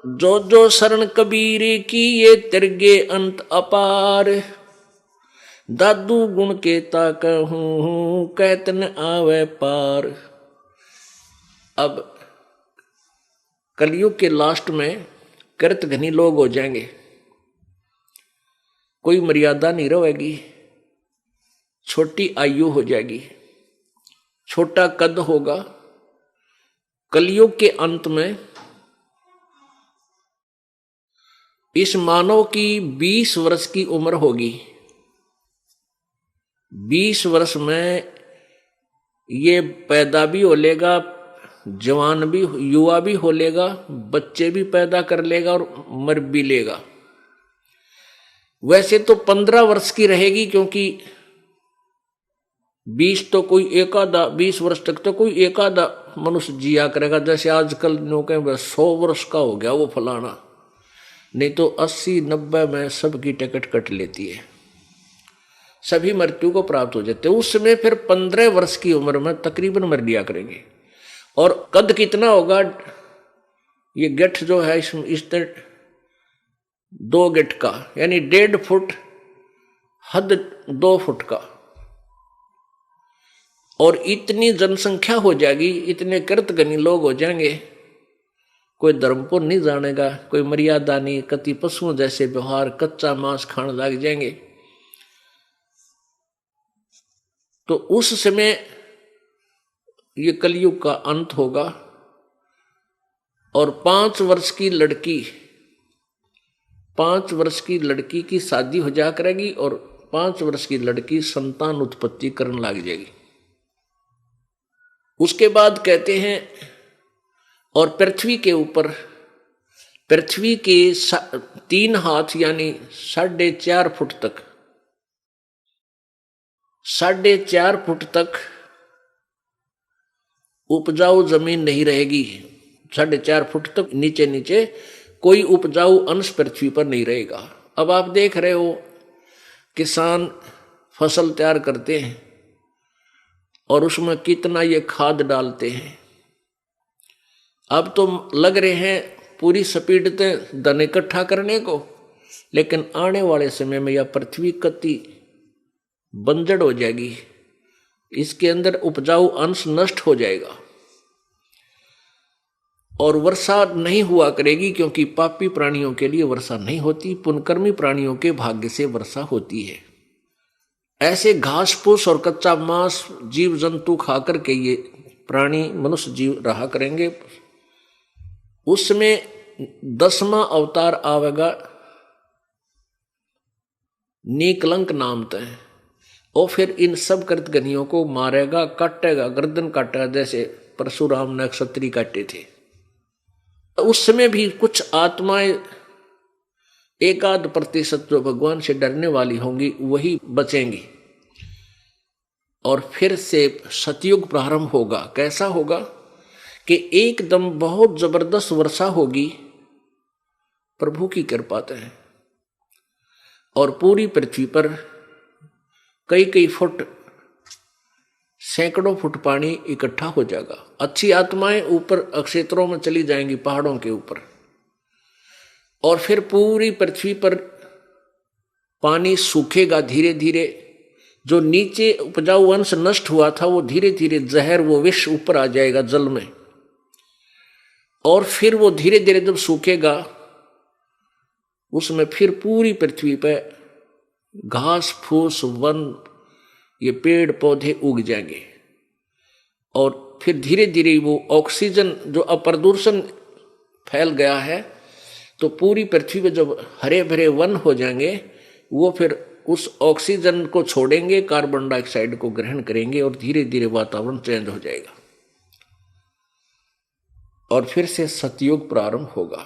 जो जो शरण कबीर की ये तिरगे अंत अपार। दादू गुण के ताक हूं कैतन आवे पार। अब कलयुग के लास्ट में कृत घनी लोग हो जाएंगे, कोई मर्यादा नहीं रहेगी, छोटी आयु हो जाएगी, छोटा कद होगा। कलयुग के अंत में इस मानव की 20 वर्ष की उम्र होगी। 20 वर्ष में ये पैदा भी हो लेगा, जवान भी, युवा भी हो लेगा, बच्चे भी पैदा कर लेगा और मर भी लेगा। वैसे तो 15 वर्ष की रहेगी, क्योंकि 20 तो कोई एक आधा, 20 वर्ष तक तो कोई एक आधा मनुष्य जिया करेगा। जैसे आजकल लोग 100 वर्ष का हो गया वो फलाना, नहीं तो 80-90 में सबकी टिकट कट लेती है, सभी मृत्यु को प्राप्त हो जाते हैं। उस समय फिर 15 वर्ष की उम्र में तकरीबन मर लिया करेंगे। और कद कितना होगा, ये गठ जो है इस तरह 2 गठ का, यानी 1.5 फुट, हद 2 फुट का। और इतनी जनसंख्या हो जाएगी, इतने कृतघ्नी लोग हो जाएंगे, कोई धर्म को नहीं जानेगा, कोई मर्यादा नहीं, कति पशुओं जैसे व्यवहार, कच्चा मांस खाने लग जाएंगे। तो उस समय ये कलयुग का अंत होगा। और 5 वर्ष की लड़की, 5 वर्ष की लड़की की शादी हो जा करेगी और 5 वर्ष की लड़की संतान उत्पत्ति करने लग जाएगी। उसके बाद कहते हैं, और पृथ्वी के ऊपर, पृथ्वी के 3 हाथ यानी 4.5 फुट तक, 4.5 फुट तक उपजाऊ जमीन नहीं रहेगी। 4.5 फुट तक नीचे नीचे कोई उपजाऊ अंश पृथ्वी पर नहीं रहेगा। अब आप देख रहे हो, किसान फसल तैयार करते हैं और उसमें कितना ये खाद डालते हैं। अब तो लग रहे हैं पूरी स्पीड से धन इकट्ठा करने को, लेकिन आने वाले समय में यह पृथ्वी कति बंजर हो जाएगी, इसके अंदर उपजाऊ अंश नष्ट हो जाएगा और वर्षा नहीं हुआ करेगी, क्योंकि पापी प्राणियों के लिए वर्षा नहीं होती, पुण्यकर्मी प्राणियों के भाग्य से वर्षा होती है। ऐसे घास फूस और कच्चा मांस जीव जंतु खाकर के ये प्राणी मनुष्य जीव रहा करेंगे। उसमें 10वां अवतार आवेगा, नीकलंक नाम तय, और फिर इन सब कृतघ्नियों को मारेगा, काटेगा, गर्दन काटेगा, जैसे परशुराम ने क्षत्रिय काटे थे। उस समय भी कुछ आत्माएं 1-8% जो भगवान से डरने वाली होंगी वही बचेंगी। और फिर से सतयुग प्रारंभ होगा। कैसा होगा कि एकदम बहुत जबरदस्त वर्षा होगी प्रभु की कृपा से, और पूरी पृथ्वी पर कई फुट, सैकड़ों फुट पानी इकट्ठा हो जाएगा। अच्छी आत्माएं ऊपर क्षेत्रों में चली जाएंगी, पहाड़ों के ऊपर, और फिर पूरी पृथ्वी पर पानी सूखेगा धीरे धीरे। जो नीचे उपजाऊ अंश नष्ट हुआ था वो धीरे धीरे जहर, वो विष ऊपर आ जाएगा जल में, और फिर वो धीरे धीरे जब सूखेगा उसमें फिर पूरी पृथ्वी पर घास फूस, वन, ये पेड़ पौधे उग जाएंगे। और फिर धीरे धीरे वो ऑक्सीजन, जो अप्रदूषण फैल गया है, तो पूरी पृथ्वी पे जब हरे भरे वन हो जाएंगे, वो फिर उस ऑक्सीजन को छोड़ेंगे, कार्बन डाइऑक्साइड को ग्रहण करेंगे, और धीरे धीरे वातावरण चेंज हो जाएगा और फिर से सतयुग प्रारंभ होगा।